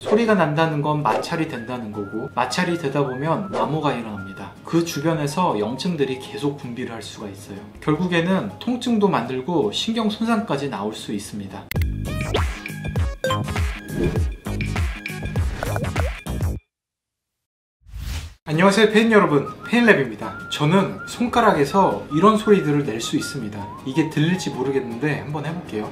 소리가 난다는 건 마찰이 된다는 거고, 마찰이 되다 보면 암호가 일어납니다. 그 주변에서 염증들이 계속 분비를 할 수가 있어요. 결국에는 통증도 만들고 신경 손상까지 나올 수 있습니다. 안녕하세요, 페인 여러분, 페인랩입니다. 저는 손가락에서 이런 소리들을 낼 수 있습니다. 이게 들릴지 모르겠는데 한번 해볼게요.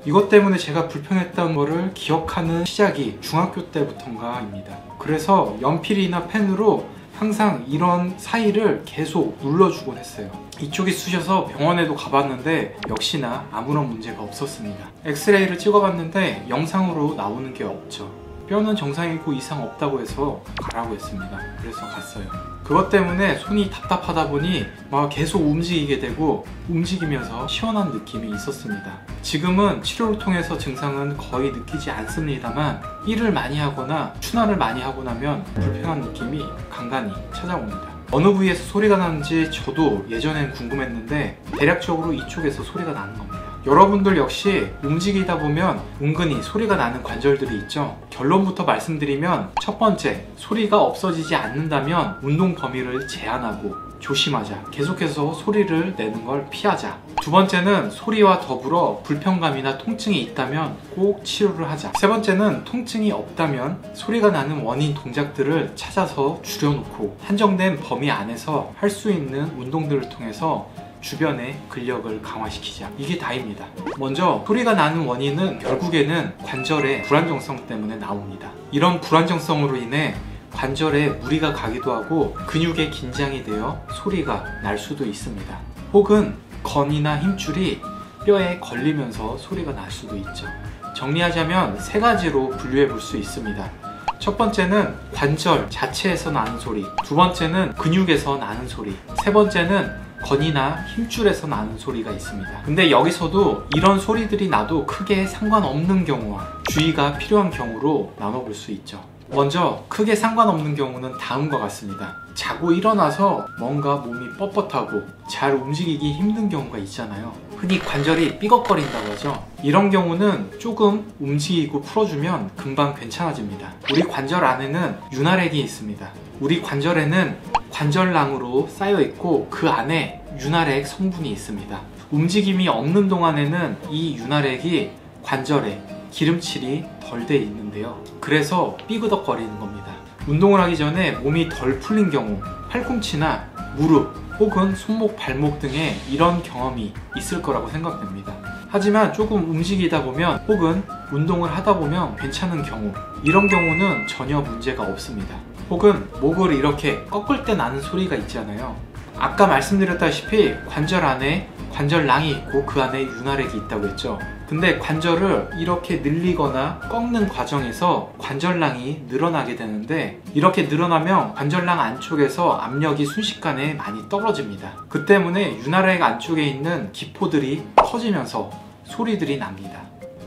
이것 때문에 제가 불편했던 거를 기억하는 시작이 중학교 때부터인가입니다. 그래서 연필이나 펜으로 항상 이런 사이를 계속 눌러주곤 했어요. 이쪽이 쑤셔서 병원에도 가봤는데 역시나 아무런 문제가 없었습니다. 엑스레이를 찍어봤는데 영상으로 나오는 게 없죠. 뼈는 정상이고 이상 없다고 해서 가라고 했습니다. 그래서 갔어요. 그것 때문에 손이 답답하다 보니 막 계속 움직이게 되고 움직이면서 시원한 느낌이 있었습니다. 지금은 치료를 통해서 증상은 거의 느끼지 않습니다만 일을 많이 하거나 추나를 많이 하고 나면 불편한 느낌이 간간히 찾아옵니다. 어느 부위에서 소리가 나는지 저도 예전엔 궁금했는데 대략적으로 이쪽에서 소리가 나는 겁니다. 여러분들 역시 움직이다 보면 은근히 소리가 나는 관절들이 있죠. 결론부터 말씀드리면, 첫 번째, 소리가 없어지지 않는다면 운동 범위를 제한하고 조심하자. 계속해서 소리를 내는 걸 피하자. 두 번째는 소리와 더불어 불편감이나 통증이 있다면 꼭 치료를 하자. 세 번째는 통증이 없다면 소리가 나는 원인 동작들을 찾아서 줄여놓고 한정된 범위 안에서 할 수 있는 운동들을 통해서 주변의 근력을 강화시키자. 이게 다입니다. 먼저 소리가 나는 원인은 결국에는 관절의 불안정성 때문에 나옵니다. 이런 불안정성으로 인해 관절에 무리가 가기도 하고 근육에 긴장이 되어 소리가 날 수도 있습니다. 혹은 건이나 힘줄이 뼈에 걸리면서 소리가 날 수도 있죠. 정리하자면 세 가지로 분류해 볼 수 있습니다. 첫 번째는 관절 자체에서 나는 소리, 두 번째는 근육에서 나는 소리, 세 번째는 건이나 힘줄에서 나는 소리가 있습니다. 근데 여기서도 이런 소리들이 나도 크게 상관없는 경우와 주의가 필요한 경우로 나눠볼 수 있죠. 먼저 크게 상관없는 경우는 다음과 같습니다. 자고 일어나서 뭔가 몸이 뻣뻣하고 잘 움직이기 힘든 경우가 있잖아요. 흔히 관절이 삐걱거린다고 하죠. 이런 경우는 조금 움직이고 풀어주면 금방 괜찮아집니다. 우리 관절 안에는 윤활액이 있습니다. 우리 관절에는 관절낭으로 쌓여있고 그 안에 윤활액 성분이 있습니다. 움직임이 없는 동안에는 이 윤활액이 관절에 기름칠이 덜 돼 있는데요. 그래서 삐그덕거리는 겁니다. 운동을 하기 전에 몸이 덜 풀린 경우, 팔꿈치나 무릎 혹은 손목, 발목 등에 이런 경험이 있을 거라고 생각됩니다. 하지만 조금 움직이다 보면 혹은 운동을 하다 보면 괜찮은 경우, 이런 경우는 전혀 문제가 없습니다. 혹은 목을 이렇게 꺾을 때 나는 소리가 있잖아요. 아까 말씀드렸다시피 관절 안에 관절낭이 있고 그 안에 윤활액이 있다고 했죠. 근데 관절을 이렇게 늘리거나 꺾는 과정에서 관절낭이 늘어나게 되는데, 이렇게 늘어나면 관절낭 안쪽에서 압력이 순식간에 많이 떨어집니다. 그 때문에 윤활액 안쪽에 있는 기포들이 터지면서 소리들이 납니다.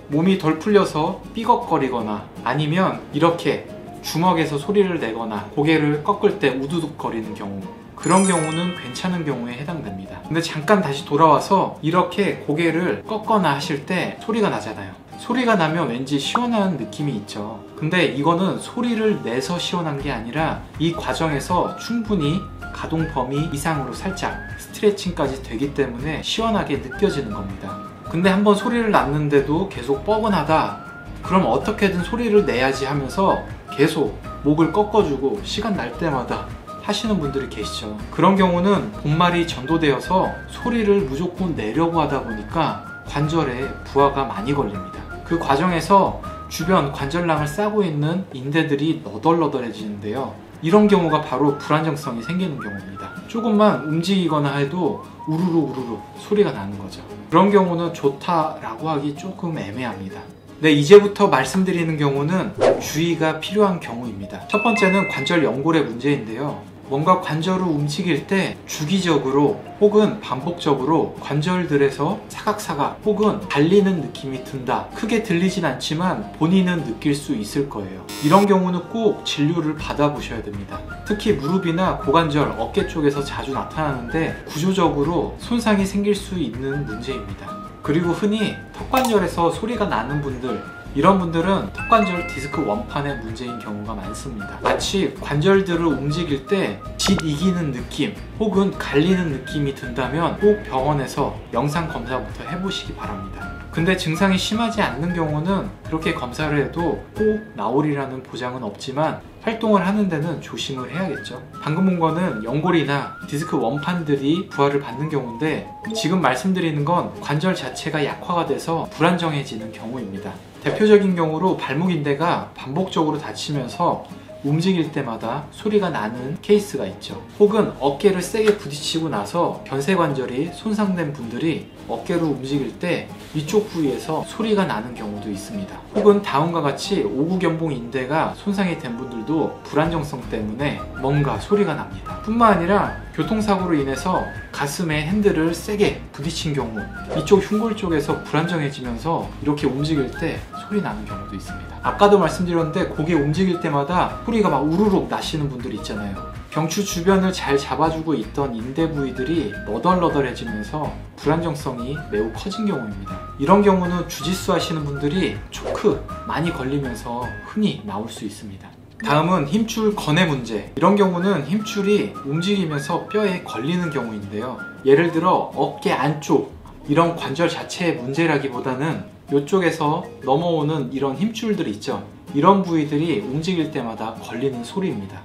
몸이 덜 풀려서 삐걱거리거나 아니면 이렇게 주먹에서 소리를 내거나 고개를 꺾을 때 우두둑거리는 경우, 그런 경우는 괜찮은 경우에 해당됩니다. 근데 잠깐 다시 돌아와서 이렇게 고개를 꺾거나 하실 때 소리가 나잖아요. 소리가 나면 왠지 시원한 느낌이 있죠. 근데 이거는 소리를 내서 시원한 게 아니라 이 과정에서 충분히 가동 범위 이상으로 살짝 스트레칭까지 되기 때문에 시원하게 느껴지는 겁니다. 근데 한번 소리를 놨는데도 계속 뻐근하다, 그럼 어떻게든 소리를 내야지 하면서 계속 목을 꺾어주고 시간 날 때마다 하시는 분들이 계시죠. 그런 경우는 본말이 전도되어서 소리를 무조건 내려고 하다 보니까 관절에 부하가 많이 걸립니다. 그 과정에서 주변 관절낭을 싸고 있는 인대들이 너덜너덜해지는데요. 이런 경우가 바로 불안정성이 생기는 경우입니다. 조금만 움직이거나 해도 우르르 우르르 소리가 나는 거죠. 그런 경우는 좋다라고 하기 조금 애매합니다. 네, 이제부터 말씀드리는 경우는 주의가 필요한 경우입니다. 첫 번째는 관절 연골의 문제인데요. 뭔가 관절을 움직일 때 주기적으로 혹은 반복적으로 관절들에서 사각사각 혹은 달리는 느낌이 든다. 크게 들리진 않지만 본인은 느낄 수 있을 거예요. 이런 경우는 꼭 진료를 받아보셔야 됩니다. 특히 무릎이나 고관절, 어깨 쪽에서 자주 나타나는데 구조적으로 손상이 생길 수 있는 문제입니다. 그리고 흔히 턱관절에서 소리가 나는 분들, 이런 분들은 턱관절 디스크 원판의 문제인 경우가 많습니다. 마치 관절들을 움직일 때 짓이기는 느낌 혹은 갈리는 느낌이 든다면 꼭 병원에서 영상 검사부터 해보시기 바랍니다. 근데 증상이 심하지 않는 경우는 그렇게 검사를 해도 꼭 나오리라는 보장은 없지만 활동을 하는 데는 조심을 해야겠죠. 방금 본 거는 연골이나 디스크 원판들이 부하를 받는 경우인데, 지금 말씀드리는 건 관절 자체가 약화가 돼서 불안정해지는 경우입니다. 대표적인 경우로 발목 인대가 반복적으로 다치면서 움직일 때마다 소리가 나는 케이스가 있죠. 혹은 어깨를 세게 부딪히고 나서 변쇄관절이 손상된 분들이 어깨를 움직일 때 위쪽 부위에서 소리가 나는 경우도 있습니다. 혹은 다음과 같이 오구견봉 인대가 손상이 된 분들도 불안정성 때문에 뭔가 소리가 납니다. 뿐만 아니라 교통사고로 인해서 가슴에 핸들을 세게 부딪힌 경우 이쪽 흉골 쪽에서 불안정해지면서 이렇게 움직일 때 소리 나는 경우도 있습니다. 아까도 말씀드렸는데 고개 움직일 때마다 소리가 막 우르륵 나시는 분들 있잖아요. 경추 주변을 잘 잡아주고 있던 인대 부위들이 너덜너덜해지면서 불안정성이 매우 커진 경우입니다. 이런 경우는 주짓수 하시는 분들이 초크 많이 걸리면서 흔히 나올 수 있습니다. 다음은 힘줄 건의 문제. 이런 경우는 힘줄이 움직이면서 뼈에 걸리는 경우인데요. 예를 들어 어깨 안쪽 이런 관절 자체의 문제라기보다는 이쪽에서 넘어오는 이런 힘줄들이 있죠. 이런 부위들이 움직일 때마다 걸리는 소리입니다.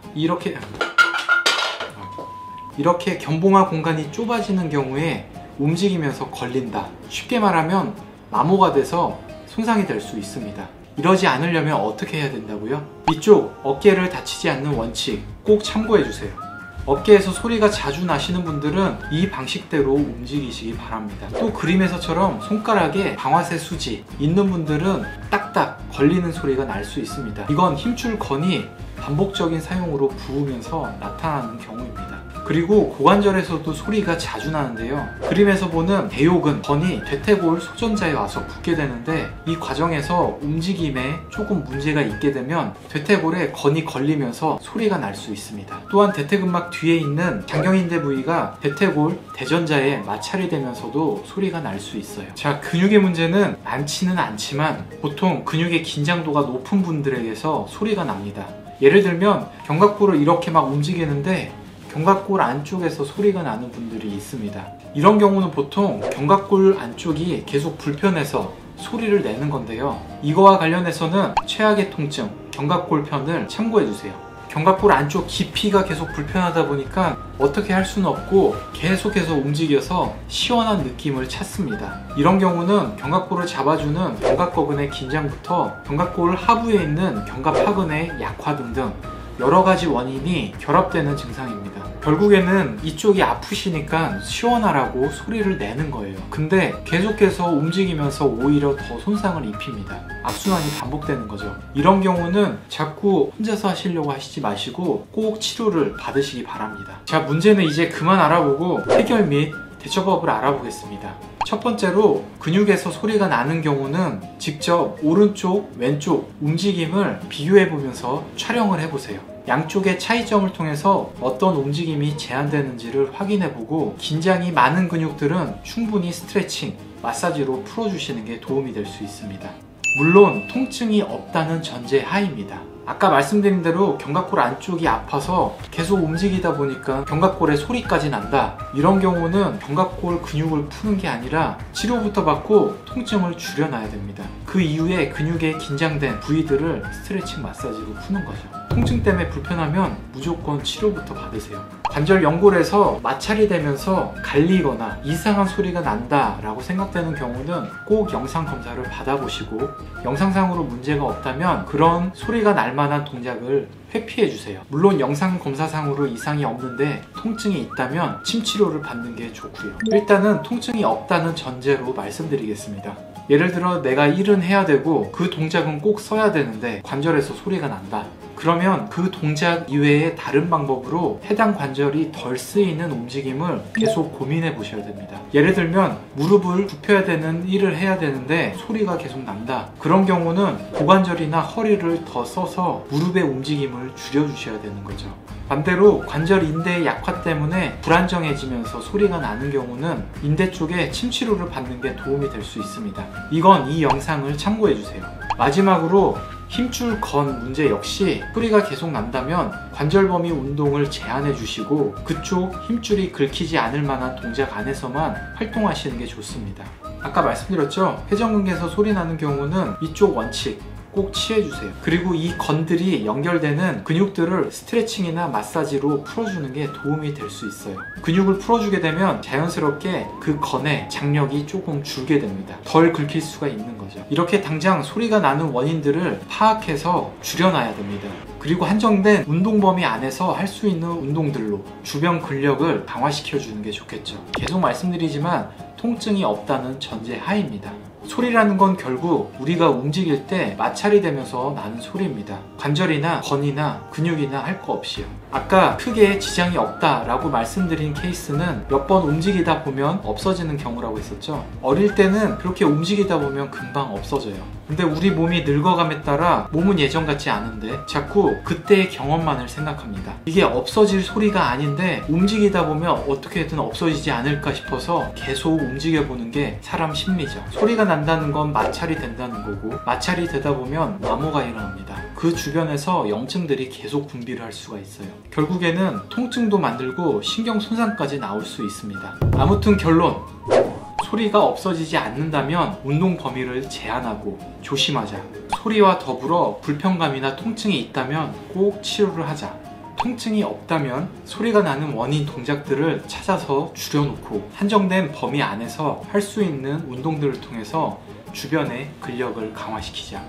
이렇게 견봉화 공간이 좁아지는 경우에 움직이면서 걸린다. 쉽게 말하면 마모가 돼서 손상이 될 수 있습니다. 이러지 않으려면 어떻게 해야 된다고요? 이쪽 어깨를 다치지 않는 원칙 꼭 참고해 주세요. 어깨에서 소리가 자주 나시는 분들은 이 방식대로 움직이시기 바랍니다. 또 그림에서처럼 손가락에 방아쇠 수지 있는 분들은 딱딱 걸리는 소리가 날 수 있습니다. 이건 힘줄 건이 반복적인 사용으로 부으면서 나타나는 경우입니다. 그리고 고관절에서도 소리가 자주 나는데요. 그림에서 보는 대요근 건이 대퇴골 소전자에 와서 붙게 되는데, 이 과정에서 움직임에 조금 문제가 있게 되면 대퇴골에 건이 걸리면서 소리가 날 수 있습니다. 또한 대퇴근막 뒤에 있는 장경인대 부위가 대퇴골 대전자에 마찰이 되면서도 소리가 날 수 있어요. 자, 근육의 문제는 많지는 않지만 보통 근육의 긴장도가 높은 분들에게서 소리가 납니다. 예를 들면 견갑골을 이렇게 막 움직이는데 견갑골 안쪽에서 소리가 나는 분들이 있습니다. 이런 경우는 보통 견갑골 안쪽이 계속 불편해서 소리를 내는 건데요. 이거와 관련해서는 최악의 통증, 견갑골 편을 참고해 주세요. 견갑골 안쪽 깊이가 계속 불편하다 보니까 어떻게 할 수는 없고 계속해서 움직여서 시원한 느낌을 찾습니다. 이런 경우는 견갑골을 잡아주는 견갑거근의 긴장부터 견갑골 하부에 있는 견갑하근의 약화 등등 여러 가지 원인이 결합되는 증상입니다. 결국에는 이쪽이 아프시니까 시원하라고 소리를 내는 거예요. 근데 계속해서 움직이면서 오히려 더 손상을 입힙니다. 악순환이 반복되는 거죠. 이런 경우는 자꾸 혼자서 하시려고 하시지 마시고 꼭 치료를 받으시기 바랍니다. 자, 문제는 이제 그만 알아보고 해결 및 대처법을 알아보겠습니다. 첫 번째로 근육에서 소리가 나는 경우는 직접 오른쪽, 왼쪽 움직임을 비교해 보면서 촬영을 해보세요. 양쪽의 차이점을 통해서 어떤 움직임이 제한되는지를 확인해 보고 긴장이 많은 근육들은 충분히 스트레칭, 마사지로 풀어주시는 게 도움이 될 수 있습니다. 물론 통증이 없다는 전제 하입니다. 아까 말씀드린 대로 견갑골 안쪽이 아파서 계속 움직이다 보니까 견갑골에 소리까지 난다. 이런 경우는 견갑골 근육을 푸는 게 아니라 치료부터 받고 통증을 줄여놔야 됩니다. 그 이후에 근육에 긴장된 부위들을 스트레칭 마사지로 푸는 거죠. 통증 때문에 불편하면 무조건 치료부터 받으세요. 관절 연골에서 마찰이 되면서 갈리거나 이상한 소리가 난다 라고 생각되는 경우는 꼭 영상 검사를 받아보시고 영상상으로 문제가 없다면 그런 소리가 날 만한 동작을 회피해 주세요. 물론 영상 검사상으로 이상이 없는데 통증이 있다면 침 치료를 받는 게 좋고요. 일단은 통증이 없다는 전제로 말씀드리겠습니다. 예를 들어 내가 일은 해야 되고 그 동작은 꼭 써야 되는데 관절에서 소리가 난다. 그러면 그 동작 이외의 다른 방법으로 해당 관절이 덜 쓰이는 움직임을 계속 고민해 보셔야 됩니다. 예를 들면 무릎을 굽혀야 되는 일을 해야 되는데 소리가 계속 난다. 그런 경우는 고관절이나 허리를 더 써서 무릎의 움직임을 줄여주셔야 되는 거죠. 반대로 관절 인대의 약화 때문에 불안정해지면서 소리가 나는 경우는 인대 쪽에 침 치료를 받는 게 도움이 될 수 있습니다. 이건 이 영상을 참고해 주세요. 마지막으로 힘줄 건 문제 역시 소리가 계속 난다면 관절 범위 운동을 제한해 주시고 그쪽 힘줄이 긁히지 않을 만한 동작 안에서만 활동하시는 게 좋습니다. 아까 말씀드렸죠? 회전근개에서 소리 나는 경우는 이쪽 원칙 꼭 취해주세요. 그리고 이 건들이 연결되는 근육들을 스트레칭이나 마사지로 풀어주는 게 도움이 될 수 있어요. 근육을 풀어주게 되면 자연스럽게 그 건의 장력이 조금 줄게 됩니다. 덜 긁힐 수가 있는 거죠. 이렇게 당장 소리가 나는 원인들을 파악해서 줄여놔야 됩니다. 그리고 한정된 운동 범위 안에서 할 수 있는 운동들로 주변 근력을 강화시켜주는 게 좋겠죠. 계속 말씀드리지만 통증이 없다는 전제 하입니다. 소리라는 건 결국 우리가 움직일 때 마찰이 되면서 나는 소리입니다. 관절이나 건이나 근육이나 할 거 없이요. 아까 크게 지장이 없다라고 말씀드린 케이스는 몇 번 움직이다 보면 없어지는 경우라고 했었죠. 어릴 때는 그렇게 움직이다 보면 금방 없어져요. 근데 우리 몸이 늙어감에 따라 몸은 예전 같지 않은데 자꾸 그때의 경험만을 생각합니다. 이게 없어질 소리가 아닌데 움직이다 보면 어떻게든 없어지지 않을까 싶어서 계속 움직여보는 게 사람 심리죠. 소리가 난다는 건 마찰이 된다는 거고 마찰이 되다 보면 마모가 일어납니다. 그 주변에서 염증들이 계속 분비를 할 수가 있어요. 결국에는 통증도 만들고 신경 손상까지 나올 수 있습니다. 아무튼 결론! 소리가 없어지지 않는다면 운동 범위를 제한하고 조심하자. 소리와 더불어 불편감이나 통증이 있다면 꼭 치료를 하자. 통증이 없다면 소리가 나는 원인 동작들을 찾아서 줄여놓고 한정된 범위 안에서 할 수 있는 운동들을 통해서 주변의 근력을 강화시키자.